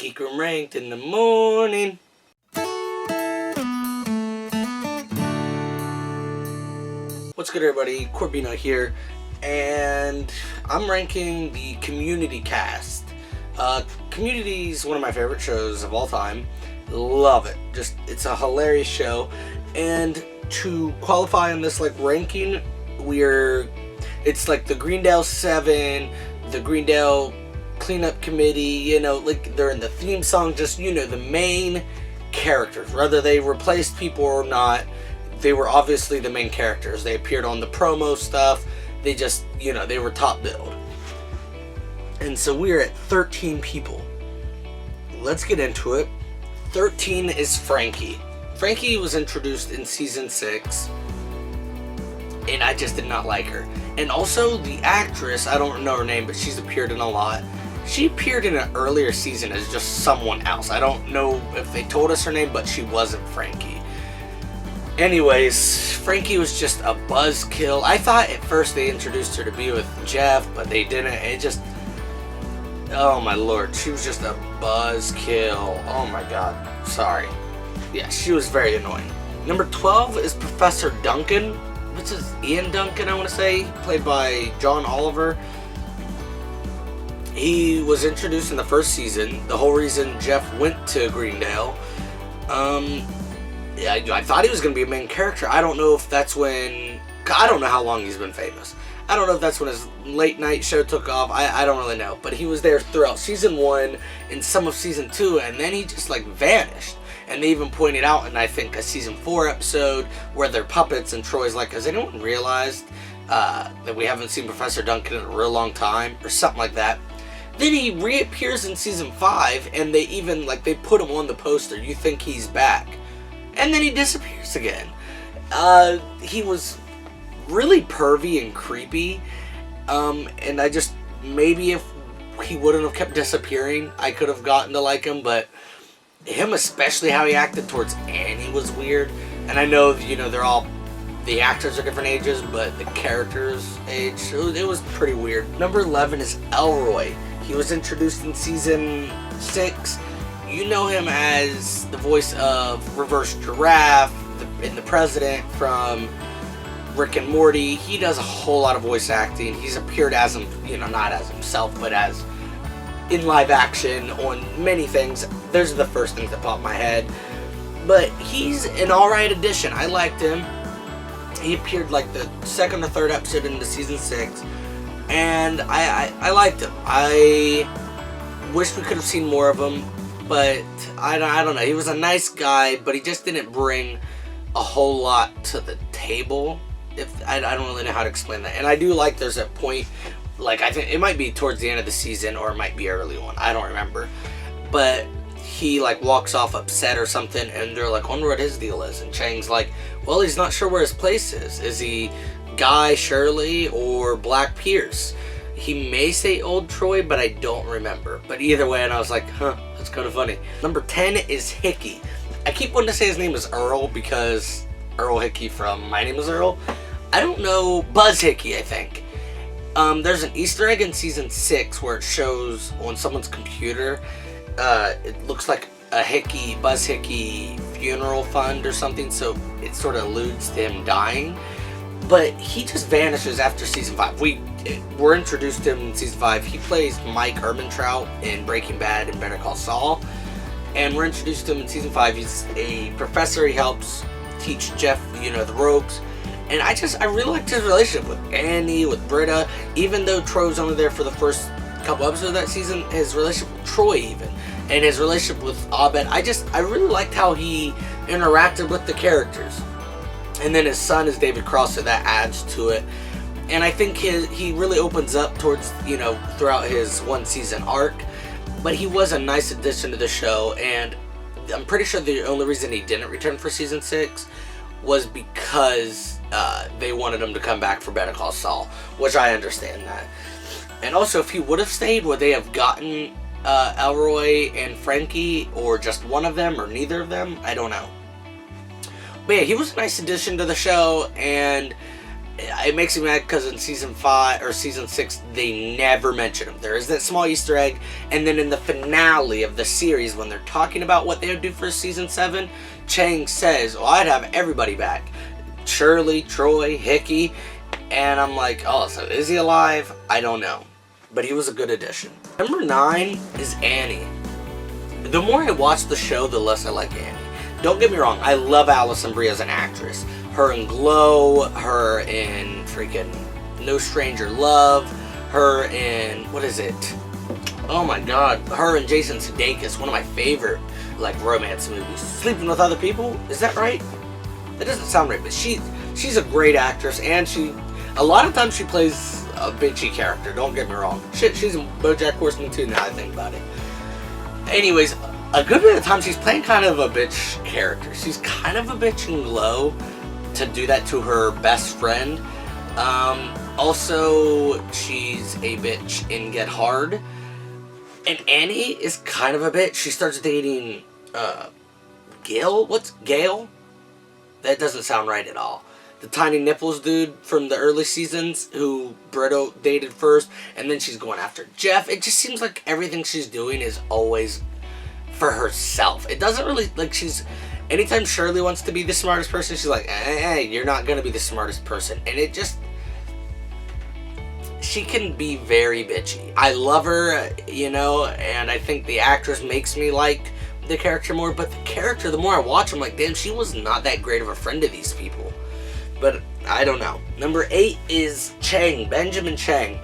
Geek Room Ranked in the morning. What's good, everybody? Corbino here, and I'm ranking the Community cast. Community is one of my favorite shows of all time. Love it. It's a hilarious show. And to qualify on this ranking, it's like the Greendale Seven, the Greendale Cleanup Committee, they're in the theme song, the main characters. Whether they replaced people or not, they were obviously the main characters. They appeared on the promo stuff. They they were top billed. And so we're at 13 people. Let's get into it. 13 is Frankie. Frankie was introduced in season 6, and I just did not like her. And also the actress, I don't know her name, but she's appeared in a lot. She appeared in an earlier season as just someone else. I don't know if they told us her name, but she wasn't Frankie. Anyways, Frankie was just a buzzkill. I thought at first they introduced her to be with Jeff, but they didn't. Oh my lord, she was just a buzzkill. Oh my god, sorry. Yeah, she was very annoying. Number 12 is Professor Duncan, which is Ian Duncan, I want to say, played by John Oliver. He was introduced in the first season. The whole reason Jeff went to Greendale. I thought he was going to be a main character. I don't know if that's when... I don't know how long he's been famous. I don't know if that's when his late night show took off. I don't really know. But he was there throughout season 1 and some of season 2, and then he just vanished. And they even pointed out in, I think, a season 4 episode where they're puppets, and Troy's like, has anyone realized that we haven't seen Professor Duncan in a real long time? Or something like that. Then he reappears in season 5, and they even, they put him on the poster. You think he's back. And then he disappears again. He was really pervy and creepy. And maybe if he wouldn't have kept disappearing, I could have gotten to like him, but him, especially how he acted towards Annie, was weird. And I know, the actors are different ages, but the character's age, it was pretty weird. Number 11 is Elroy. He was introduced in season 6. You know him as the voice of Reverse Giraffe and the President from Rick and Morty. He does a whole lot of voice acting. He's appeared as him, not as himself, but as in live action on many things. Those are the first things that pop in my head. But he's an alright addition. I liked him. He appeared the second or third episode into season 6. And I liked him. I wish we could have seen more of him. But I don't know. He was a nice guy, but he just didn't bring a whole lot to the table. I don't really know how to explain that. And I do like there's a point, I think it might be towards the end of the season, or it might be early on. I don't remember. But he walks off upset or something, and they're wonder what his deal is. And Chang's well, he's not sure where his place is. Is he Guy, Shirley, or Black Pierce? He may say Old Troy, but I don't remember. But either way, and I was like, huh, that's kind of funny. Number 10 is Hickey. I keep wanting to say his name is Earl because Earl Hickey from My Name is Earl. I don't know. Buzz Hickey, I think. There's an Easter egg in season 6 where it shows on someone's computer. It looks like a Buzz Hickey funeral fund or something, so it sort of alludes to him dying. But he just vanishes after season 5. We're introduced to him in season 5. He plays Mike Ehrmantraut in Breaking Bad and Better Call Saul. And we're introduced to him in season 5. He's a professor. He helps teach Jeff, the ropes. And I really liked his relationship with Annie, with Brita. Even though Troy was only there for the first couple episodes of that season, his relationship with Troy even. And his relationship with Abed. I really liked how he interacted with the characters. And then his son is David Cross, so that adds to it. And I think he really opens up towards, throughout his one season arc. But he was a nice addition to the show, and I'm pretty sure the only reason he didn't return for season 6 was because they wanted him to come back for Better Call Saul, which I understand that. And also, if he would have stayed, would they have gotten Elroy and Frankie, or just one of them, or neither of them? I don't know. But yeah, he was a nice addition to the show, and it makes me mad because in season 5 or season 6 they never mention him. There is that small Easter egg, and then in the finale of the series when they're talking about what they would do for season 7, Chang says, "Well, I'd have everybody back, Shirley, Troy, Hickey," and I'm like, oh, so is he alive? I don't know, but he was a good addition. Number 9 is Annie. The more I watch the show, the less I like Annie. Don't get me wrong, I love Alison Brie as an actress. Her in Glow, her in freaking No Stranger Love, her in, what is it? Oh my god, her and Jason Sudeikis, one of my favorite, like, romance movies. Sleeping with Other People, is that right? That doesn't sound right, but she's a great actress, and a lot of times she plays a bitchy character, don't get me wrong. Shit, she's in BoJack Horseman too, now I think about it. Anyways, a good bit of time she's playing kind of a bitch character. She's kind of a bitch in Glow, to do that to her best friend. Also, she's a bitch in Get Hard. And Annie is kind of a bitch. She starts dating, Gail? What's Gail? That doesn't sound right at all. The tiny nipples dude from the early seasons who Brita dated first, and then she's going after Jeff. It just seems like everything she's doing is always for herself. It doesn't really, like, anytime Shirley wants to be the smartest person, she's like, hey, you're not going to be the smartest person. And it just, she can be very bitchy. I love her, you know, and I think the actress makes me like the character more, but the character, the more I watch, I'm like, damn, she was not that great of a friend to these people. But I don't know. Number 8 is Chang, Benjamin Chang.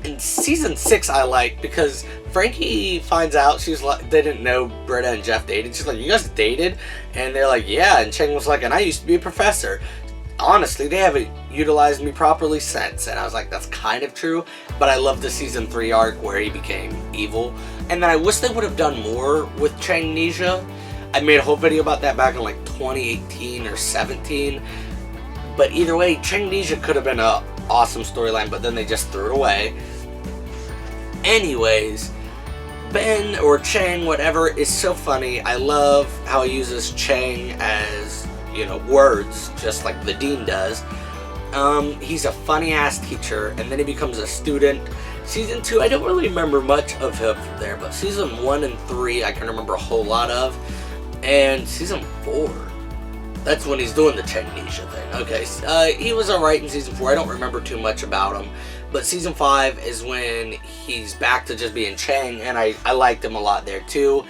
In season 6 I like because Frankie finds out they didn't know Brita and Jeff dated. She's like, you guys dated? And they're like, yeah. And Chang was like, and I used to be a professor. Honestly, they haven't utilized me properly since. And I was like, that's kind of true. But I love the season 3 arc where he became evil. And then I wish they would have done more with Changnesia. I made a whole video about that back in like 2018 or 17. But either way, Changnesia could have been a awesome storyline, but then they just threw it away. Anyways, Ben or Chang, whatever, is so funny. I love how he uses Chang as, you know, words, just like the dean does. He's a funny ass teacher, and then he becomes a student. Season 2, I don't really remember much of him from there, but season 1 and 3 I can remember a whole lot of. And season 4, that's when he's doing the Changnesia thing. Okay, he was alright in season 4. I don't remember too much about him. But season 5 is when he's back to just being Chang, and I liked him a lot there too.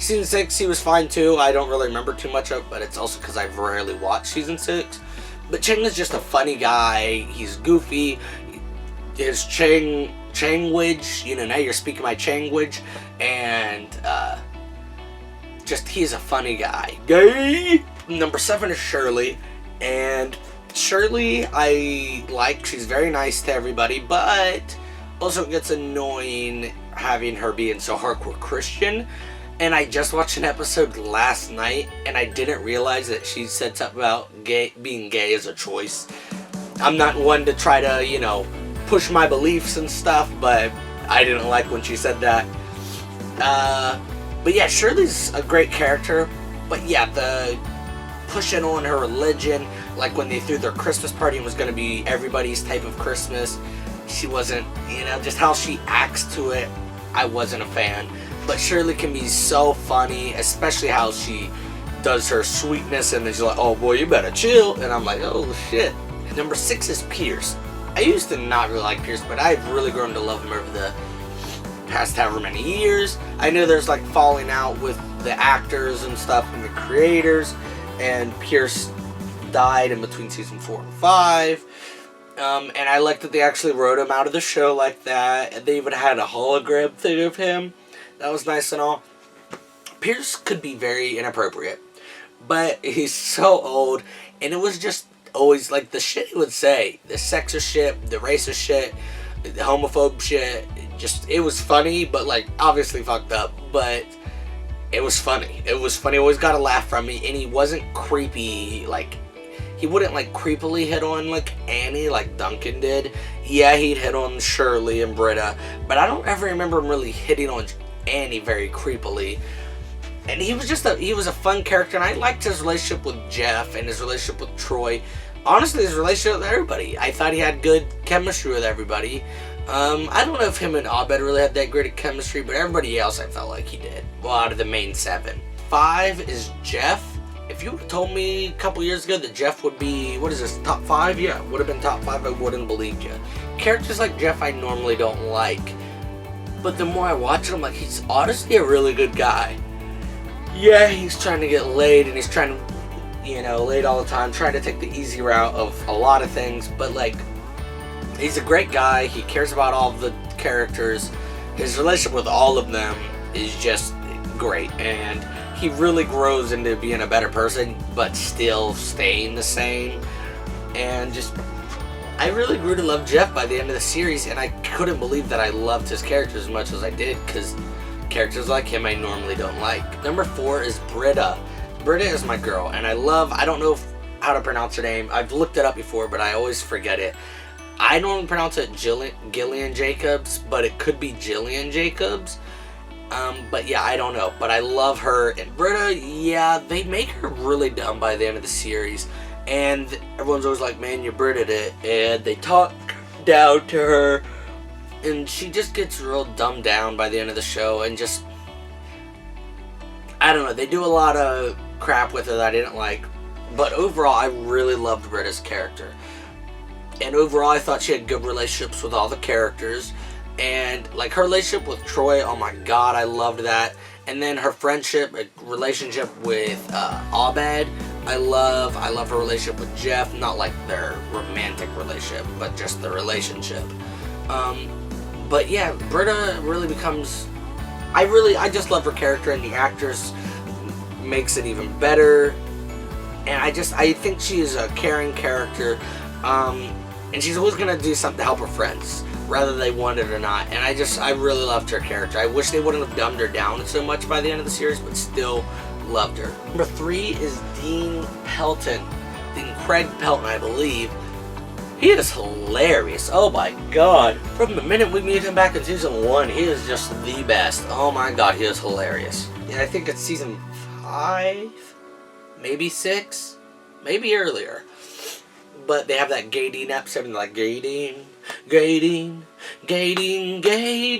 Season 6, he was fine too. I don't really remember too much of it, but it's also because I've rarely watched season 6. But Chang is just a funny guy. He's goofy. His Changwage, you know, now you're speaking my Changwage. And, he's a funny guy. Gay! Number 7 is Shirley. And Shirley, I like. She's very nice to everybody, but also it gets annoying having her being so hardcore Christian. And I just watched an episode last night, and I didn't realize that she said something about being gay as a choice. I'm not one to try to, you know, push my beliefs and stuff, but I didn't like when she said that. But yeah, Shirley's a great character. But yeah, the pushing on her religion, like when they threw their Christmas party and was going to be everybody's type of Christmas, she wasn't, you know, just how she acts to it, I wasn't a fan. But Shirley can be so funny, especially how she does her sweetness and then she's like, oh boy, you better chill. And I'm like, oh shit. Number 6 is Pierce. I used to not really like Pierce, but I've really grown to love him over the past however many years. I know there's like falling out with the actors and stuff and the creators, and Pierce died in between season 4 and 5. And I like that they actually wrote him out of the show like that, and they even had a hologram thing of him. That was nice and all. Pierce could be very inappropriate, but he's so old, and it was just always like the shit he would say, the sexist shit, the racist shit, the homophobe shit. Just, it was funny, but like obviously fucked up, but it was funny. It was funny. Always got a laugh from me, and he wasn't creepy. Like, he wouldn't like creepily hit on like Annie like Duncan did. Yeah, he'd hit on Shirley and Brita, but I don't ever remember him really hitting on Annie very creepily. And he was just he was a fun character, and I liked his relationship with Jeff and his relationship with Troy. honestly, his relationship with everybody. I thought he had good chemistry with everybody. I don't know if him and Abed really had that great chemistry, but everybody else I felt like he did. Well, out of the main 7. 5 is Jeff. If you would have told me a couple years ago that Jeff would be, what is this, top 5? Yeah, would have been top 5, I wouldn't have believed you. Characters like Jeff I normally don't like. But the more I watch him, like, he's honestly a really good guy. Yeah, he's trying to get laid, and he's trying to, you know, laid all the time, trying to take the easy route of a lot of things, but, like, he's a great guy. He cares about all of the characters. His relationship with all of them is just great, and he really grows into being a better person, but still staying the same. And just, I really grew to love Jeff by the end of the series, and I couldn't believe that I loved his character as much as I did, because characters like him I normally don't like. Number 4 is Brita. Brita is my girl, and I don't know how to pronounce her name. I've looked it up before, but I always forget it. I normally pronounce it Gillian Jacobs, but it could be Jillian Jacobs. But yeah, I don't know. But I love her. And Brita, yeah, they make her really dumb by the end of the series. And everyone's always like, man, you Brited it. And they talk down to her. And she just gets real dumbed down by the end of the show. And just, I don't know. They do a lot of crap with her that I didn't like. But overall, I really loved Brita's character. And overall, I thought she had good relationships with all the characters. And, like, her relationship with Troy, oh my god, I loved that. And then her friendship, relationship with Abed, I love her relationship with Jeff. Not like their romantic relationship, but just the relationship. But yeah, Brita really becomes... I just love her character, and the actress makes it even better. And I think she is a caring character. And she's always going to do something to help her friends, whether they want it or not. And I really loved her character. I wish they wouldn't have dumbed her down so much by the end of the series, but still loved her. Number 3 is Dean Pelton. Dean Craig Pelton, I believe. He is hilarious. Oh my god. From the minute we meet him back in season 1, he is just the best. Oh my god, he is hilarious. And I think it's season 5, maybe 6, maybe earlier. But they have that Gay Dean episode, and they're like, Gay Dean, Gay Dean, Gay Dean, Gay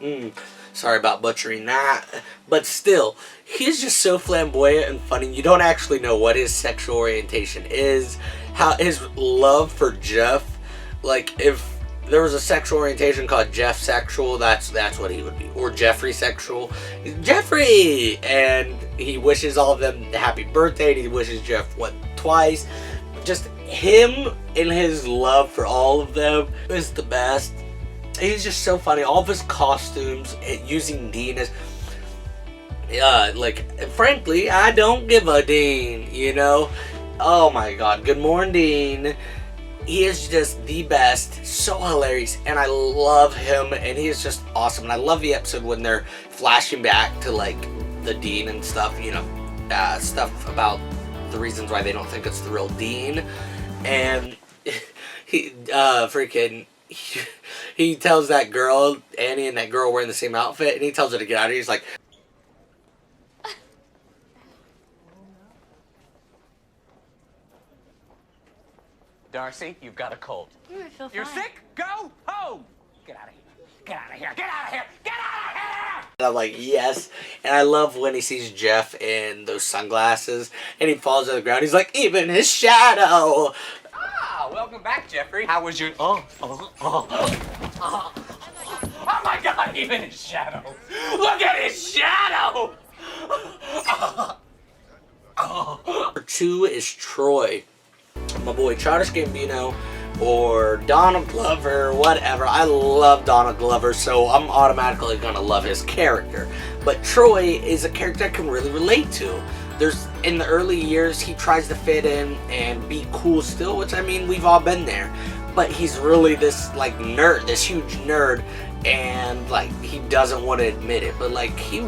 Dean. Sorry about butchering that. But still, he's just so flamboyant and funny. You don't actually know what his sexual orientation is. How his love for Jeff, like, if there was a sexual orientation called Jeff sexual, that's what he would be. Or Jeffrey sexual. Jeffrey! And he wishes all of them happy birthday, and he wishes Jeff twice. Just him and his love for all of them is the best. He's just so funny. All of his costumes, using Dean as, like, frankly, I don't give a Dean, you know? Oh my god, good morning, Dean. He is just the best, so hilarious, and I love him, and he is just awesome. And I love the episode when they're flashing back to, like, the Dean and stuff, you know, stuff about the reasons why they don't think it's the real Dean. And he he tells that girl, Annie, and that girl wearing the same outfit, and he tells her to get out of here. He's like, Darcy, you've got a cold. I feel fine. You're sick? Go home! Get out of here. Get out of here. Get out of here. Get out of here! and I'm like, yes. And I love when he sees Jeff in those sunglasses, and he falls to the ground. He's like, even his shadow. Ah, welcome back, Jeffrey. How was your... Oh my god, even his shadow. Look at his shadow! Number 2 is Troy. My boy Childish Gambino or Donald Glover, whatever. I love Donald Glover, so I'm automatically gonna love his character. But Troy is a character I can really relate to. In the early years, he tries to fit in and be cool still, which, I mean, we've all been there. But he's really this, like, nerd, this huge nerd, and, like, he doesn't want to admit it. But, like, he's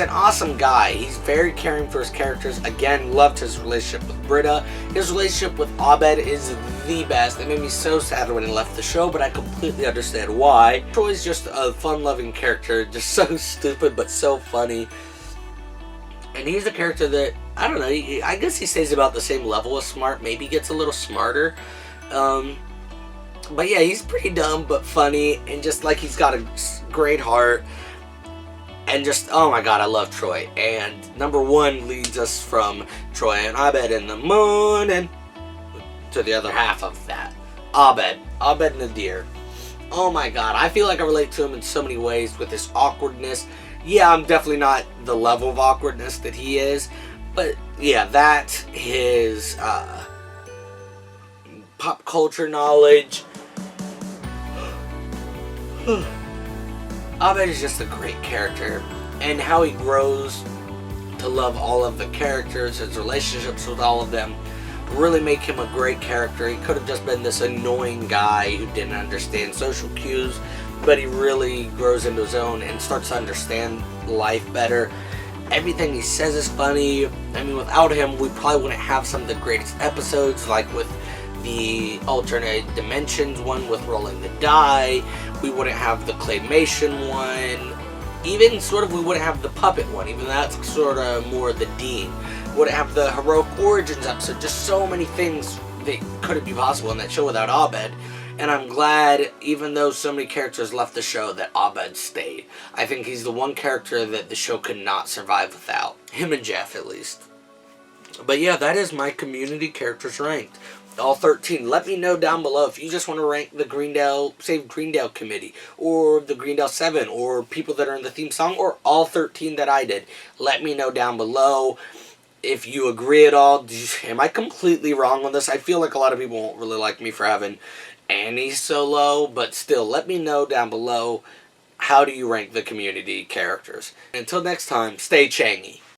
an awesome guy. He's very caring for his characters. Again, loved his relationship with Brita. His relationship with Abed is the best. It made me so sad when he left the show, but I completely understand why. Troy's just a fun-loving character, just so stupid but so funny. And he's a character that, I don't know, I guess he stays about the same level as smart, maybe gets a little smarter. But yeah, he's pretty dumb but funny, and just like he's got a great heart. And just, oh my god, I love Troy. And number 1 leads us from Troy and Abed in the morning to the other half of that. Abed Nadir. Oh my god, I feel like I relate to him in so many ways with his awkwardness. Yeah, I'm definitely not the level of awkwardness that he is, but yeah, that, his pop culture knowledge. Abed is just a great character, and how he grows to love all of the characters, his relationships with all of them, really make him a great character. He could have just been this annoying guy who didn't understand social cues, but he really grows into his own and starts to understand life better. Everything he says is funny. I mean, without him, we probably wouldn't have some of the greatest episodes, like with the alternate dimensions one with rolling the die. We wouldn't have the claymation one. Even sort of we wouldn't have the puppet one, even that's sort of more the Dean. Wouldn't have the heroic origins episode. Just so many things that couldn't be possible in that show without Abed. And I'm glad, even though so many characters left the show, that Abed stayed. I think he's the one character that the show could not survive without. Him and Jeff, at least. But yeah, that is my community characters ranked. All 13. Let me know down below if you just want to rank the Greendale Committee, or the Greendale 7, or people that are in the theme song, or all 13 that I did. Let me know down below if you agree at all. Am I completely wrong on this? I feel like a lot of people won't really like me for having Annie so low, but still, let me know down below, how do you rank the community characters? Until next time, stay Changy.